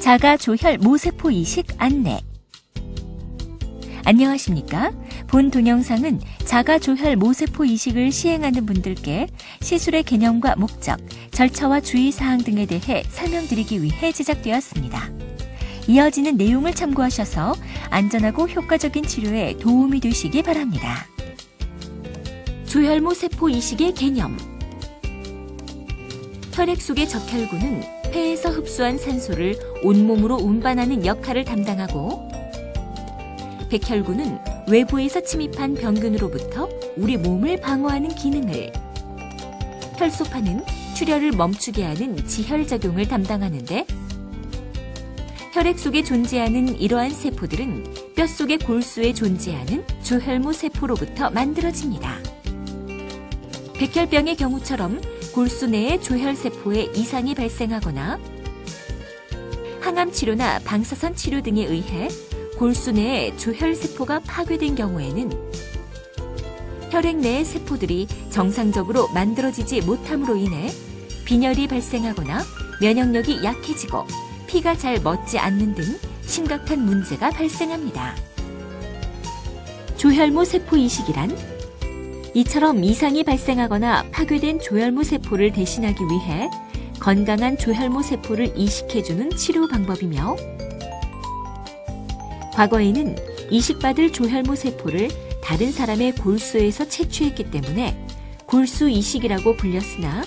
자가조혈 모세포 이식 안내. 안녕하십니까? 본 동영상은 자가조혈 모세포 이식을 시행하는 분들께 시술의 개념과 목적, 절차와 주의사항 등에 대해 설명드리기 위해 제작되었습니다. 이어지는 내용을 참고하셔서 안전하고 효과적인 치료에 도움이 되시기 바랍니다. 조혈모세포 이식의 개념. 혈액 속의 적혈구는 폐에서 흡수한 산소를 온몸으로 운반하는 역할을 담당하고, 백혈구는 외부에서 침입한 병균으로부터 우리 몸을 방어하는 기능을, 혈소판은 출혈을 멈추게 하는 지혈작용을 담당하는데, 혈액 속에 존재하는 이러한 세포들은 뼛속의 골수에 존재하는 조혈모세포로부터 만들어집니다. 백혈병의 경우처럼 골수 내에 조혈세포에 이상이 발생하거나 항암치료나 방사선 치료 등에 의해 골수 내에 조혈세포가 파괴된 경우에는 혈액 내의 세포들이 정상적으로 만들어지지 못함으로 인해 빈혈이 발생하거나 면역력이 약해지고 피가 잘 멎지 않는 등 심각한 문제가 발생합니다. 조혈모세포 이식이란 이처럼 이상이 발생하거나 파괴된 조혈모세포를 대신하기 위해 건강한 조혈모세포를 이식해주는 치료 방법이며, 과거에는 이식받을 조혈모세포를 다른 사람의 골수에서 채취했기 때문에 골수 이식이라고 불렸으나,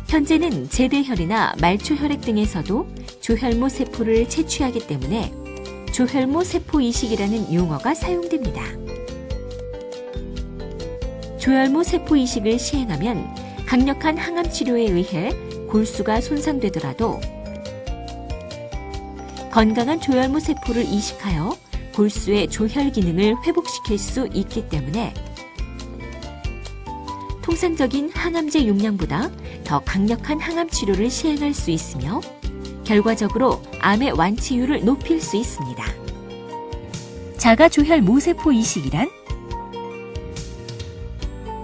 현재는 제대혈이나 말초혈액 등에서도 조혈모세포를 채취하기 때문에 조혈모세포 이식이라는 용어가 사용됩니다. 조혈모세포 이식을 시행하면 강력한 항암치료에 의해 골수가 손상되더라도 건강한 조혈모세포를 이식하여 골수의 조혈 기능을 회복시킬 수 있기 때문에 통상적인 항암제 용량보다 더 강력한 항암치료를 시행할 수 있으며 결과적으로 암의 완치율을 높일 수 있습니다. 자가조혈 모세포 이식이란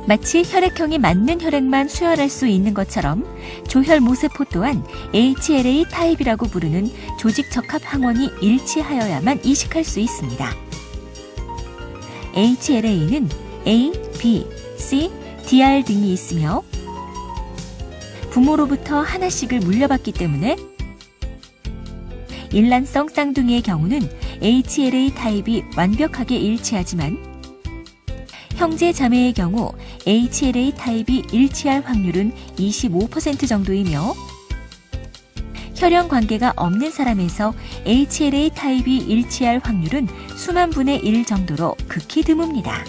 마치 혈액형이 맞는 혈액만 수혈할 수 있는 것처럼 조혈 모세포 또한 HLA 타입이라고 부르는 조직 적합 항원이 일치하여야만 이식할 수 있습니다. HLA는 A, B, C, DR 등이 있으며 부모로부터 하나씩을 물려받기 때문에 일란성 쌍둥이의 경우는 HLA 타입이 완벽하게 일치하지만 형제 자매의 경우 HLA 타입이 일치할 확률은 25% 정도이며, 혈연 관계가 없는 사람에서 HLA 타입이 일치할 확률은 수만 분의 1 정도로 극히 드뭅니다.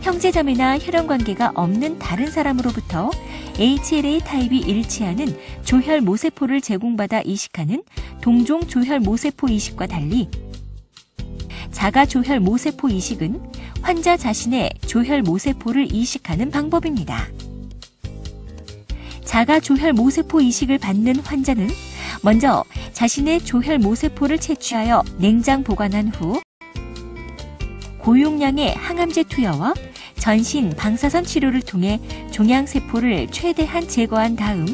형제 자매나 혈연 관계가 없는 다른 사람으로부터 HLA 타입이 일치하는 조혈 모세포를 제공받아 이식하는 동종 조혈 모세포 이식과 달리 자가조혈 모세포 이식은 환자 자신의 조혈 모세포를 이식하는 방법입니다. 자가조혈 모세포 이식을 받는 환자는 먼저 자신의 조혈 모세포를 채취하여 냉장 보관한 후 고용량의 항암제 투여와 전신 방사선 치료를 통해 종양세포를 최대한 제거한 다음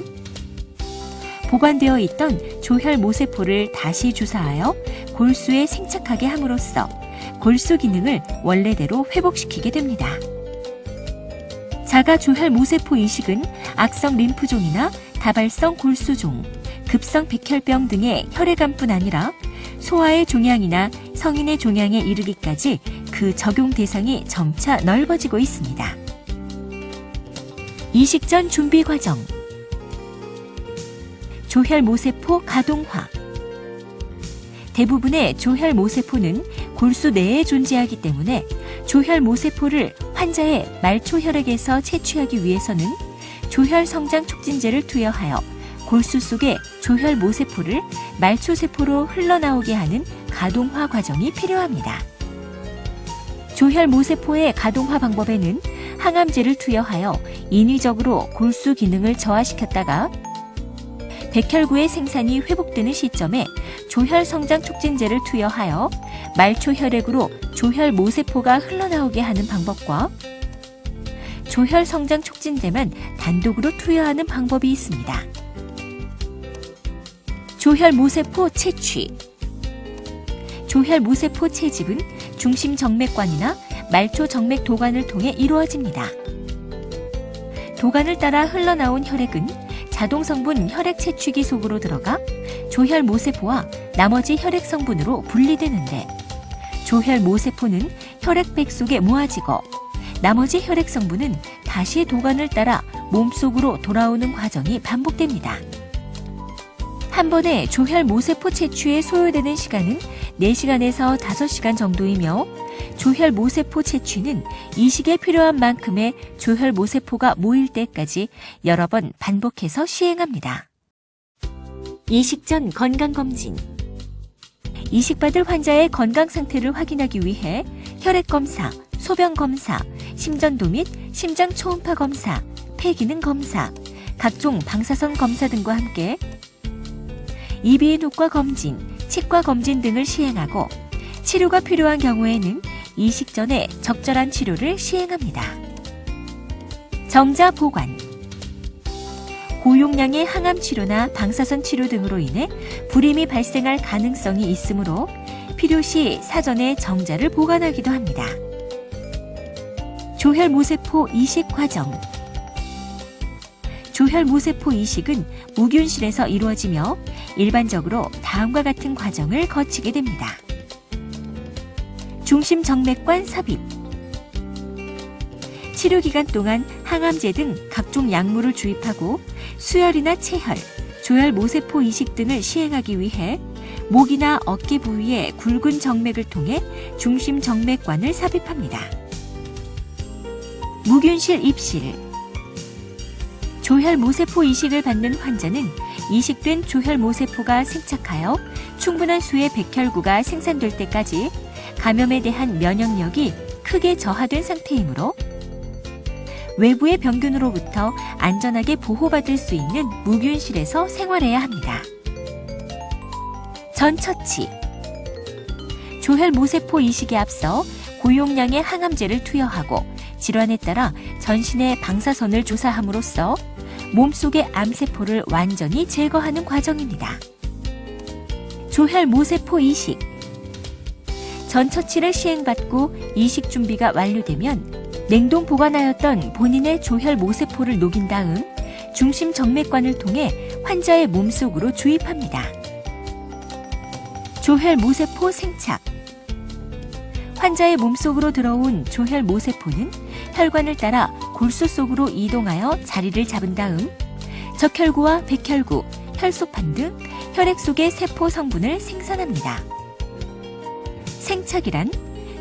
보관되어 있던 조혈 모세포를 다시 주사하여 골수에 생착하게 함으로써 골수 기능을 원래대로 회복시키게 됩니다. 자가조혈 모세포 이식은 악성 림프종이나 다발성 골수종, 급성 백혈병 등의 혈액암뿐 아니라 소아의 종양이나 성인의 종양에 이르기까지 그 적용 대상이 점차 넓어지고 있습니다. 이식 전 준비 과정. 조혈 모세포 가동화. 대부분의 조혈 모세포는 골수 내에 존재하기 때문에 조혈 모세포를 환자의 말초 혈액에서 채취하기 위해서는 조혈 성장 촉진제를 투여하여 골수 속의 조혈 모세포를 말초 세포로 흘러나오게 하는 가동화 과정이 필요합니다. 조혈 모세포의 가동화 방법에는 항암제를 투여하여 인위적으로 골수 기능을 저하시켰다가 백혈구의 생산이 회복되는 시점에 조혈 성장 촉진제를 투여하여 말초 혈액으로 조혈 모세포가 흘러나오게 하는 방법과 조혈 성장 촉진제만 단독으로 투여하는 방법이 있습니다. 조혈모세포 채취. 조혈모세포 채집은 중심정맥관이나 말초정맥 도관을 통해 이루어집니다. 도관을 따라 흘러나온 혈액은 자동성분 혈액 채취기 속으로 들어가 조혈모세포와 나머지 혈액 성분으로 분리되는데, 조혈모세포는 혈액백 속에 모아지고 나머지 혈액 성분은 다시 도관을 따라 몸속으로 돌아오는 과정이 반복됩니다. 한 번에 조혈모세포 채취에 소요되는 시간은 4시간에서 5시간 정도이며, 조혈모세포 채취는 이식에 필요한 만큼의 조혈모세포가 모일 때까지 여러 번 반복해서 시행합니다. 이식 전 건강검진. 이식받을 환자의 건강 상태를 확인하기 위해 혈액검사, 소변검사, 심전도 및 심장 초음파 검사, 폐기능 검사, 각종 방사선 검사 등과 함께 이비인후과 검진, 치과 검진 등을 시행하고, 치료가 필요한 경우에는 이식 전에 적절한 치료를 시행합니다. 정자 보관. 고용량의 항암 치료나 방사선 치료 등으로 인해 불임이 발생할 가능성이 있으므로 필요시 사전에 정자를 보관하기도 합니다. 조혈모세포 이식 과정. 조혈모세포 이식은 무균실에서 이루어지며 일반적으로 다음과 같은 과정을 거치게 됩니다. 중심정맥관 삽입. 치료기간 동안 항암제 등 각종 약물을 주입하고 수혈이나 체혈, 조혈모세포 이식 등을 시행하기 위해 목이나 어깨 부위의 굵은 정맥을 통해 중심정맥관을 삽입합니다. 무균실 입실. 조혈모세포 이식을 받는 환자는 이식된 조혈모세포가 생착하여 충분한 수의 백혈구가 생산될 때까지 감염에 대한 면역력이 크게 저하된 상태이므로 외부의 병균으로부터 안전하게 보호받을 수 있는 무균실에서 생활해야 합니다. 전처치. 조혈모세포 이식에 앞서 고용량의 항암제를 투여하고 질환에 따라 전신의 방사선을 조사함으로써 몸속의 암세포를 완전히 제거하는 과정입니다. 조혈모세포 이식. 전처치를 시행받고 이식 준비가 완료되면 냉동 보관하였던 본인의 조혈모세포를 녹인 다음 중심정맥관을 통해 환자의 몸속으로 주입합니다. 조혈모세포 생착. 환자의 몸속으로 들어온 조혈모세포는 혈관을 따라 골수 속으로 이동하여 자리를 잡은 다음 적혈구와 백혈구, 혈소판 등 혈액 속의 세포 성분을 생산합니다. 생착이란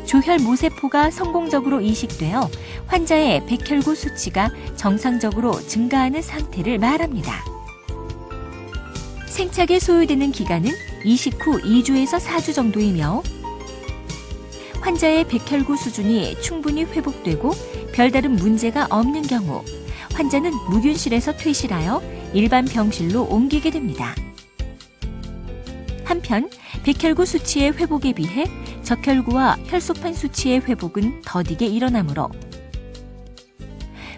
조혈모세포가 성공적으로 이식되어 환자의 백혈구 수치가 정상적으로 증가하는 상태를 말합니다. 생착에 소요되는 기간은 이식 후 2주에서 4주 정도이며, 환자의 백혈구 수준이 충분히 회복되고 별다른 문제가 없는 경우 환자는 무균실에서 퇴실하여 일반 병실로 옮기게 됩니다. 한편 백혈구 수치의 회복에 비해 적혈구와 혈소판 수치의 회복은 더디게 일어나므로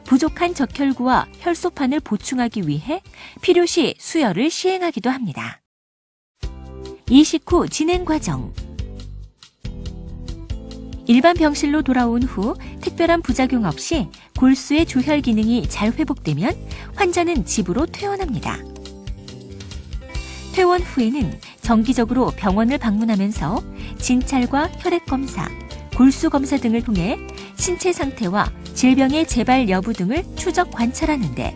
부족한 적혈구와 혈소판을 보충하기 위해 필요시 수혈을 시행하기도 합니다. 이식 후 진행 과정. 일반 병실로 돌아온 후 특별한 부작용 없이 골수의 조혈 기능이 잘 회복되면 환자는 집으로 퇴원합니다. 퇴원 후에는 정기적으로 병원을 방문하면서 진찰과 혈액 검사, 골수 검사 등을 통해 신체 상태와 질병의 재발 여부 등을 추적 관찰하는데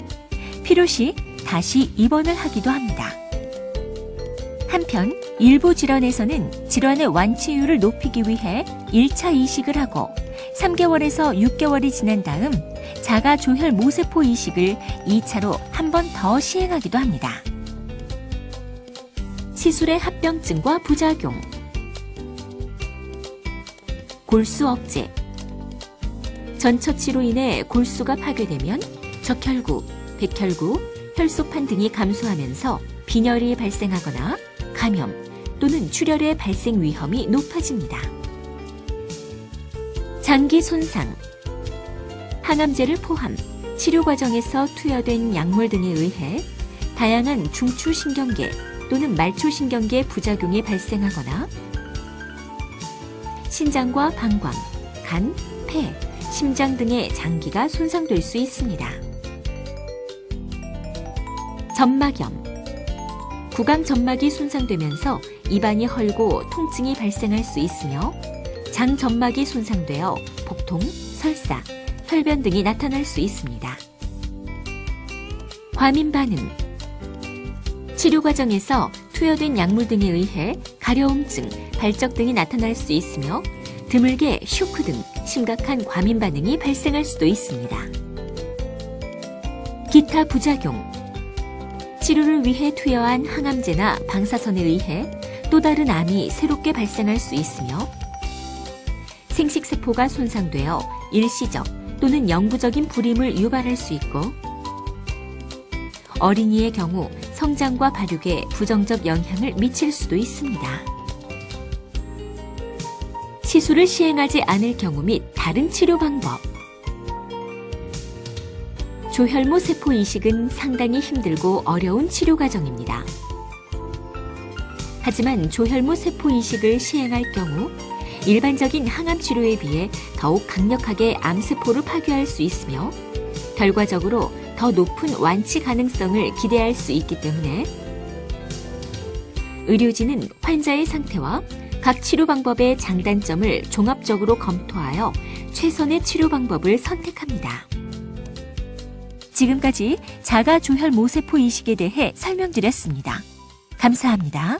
필요시 다시 입원을 하기도 합니다. 한편 일부 질환에서는 질환의 완치율을 높이기 위해 1차 이식을 하고 3개월에서 6개월이 지난 다음 자가 조혈모세포 이식을 2차로 한 번 더 시행하기도 합니다. 시술의 합병증과 부작용. 골수 억제. 전처치로 인해 골수가 파괴되면 적혈구, 백혈구, 혈소판 등이 감소하면서 빈혈이 발생하거나 감염 또는 출혈의 발생 위험이 높아집니다. 장기 손상. 항암제를 포함 치료 과정에서 투여된 약물 등에 의해 다양한 중추신경계, 또는 말초신경계 부작용이 발생하거나 신장과 방광, 간, 폐, 심장 등의 장기가 손상될 수 있습니다. 점막염. 구강 점막이 손상되면서 입안이 헐고 통증이 발생할 수 있으며 장 점막이 손상되어 복통, 설사, 혈변 등이 나타날 수 있습니다. 과민 반응. 치료 과정에서 투여된 약물 등에 의해 가려움증, 발적 등이 나타날 수 있으며 드물게 쇼크 등 심각한 과민 반응이 발생할 수도 있습니다. 기타 부작용. 치료를 위해 투여한 항암제나 방사선에 의해 또 다른 암이 새롭게 발생할 수 있으며 생식세포가 손상되어 일시적 또는 영구적인 불임을 유발할 수 있고 어린이의 경우 성장과 발육에 부정적 영향을 미칠 수도 있습니다. 시술을 시행하지 않을 경우 및 다른 치료 방법. 조혈모 세포 이식은 상당히 힘들고 어려운 치료 과정입니다. 하지만 조혈모 세포 이식을 시행할 경우 일반적인 항암 치료에 비해 더욱 강력하게 암세포를 파괴할 수 있으며 결과적으로 더 높은 완치 가능성을 기대할 수 있기 때문에 의료진은 환자의 상태와 각 치료 방법의 장단점을 종합적으로 검토하여 최선의 치료 방법을 선택합니다. 지금까지 자가조혈모세포 이식에 대해 설명드렸습니다. 감사합니다.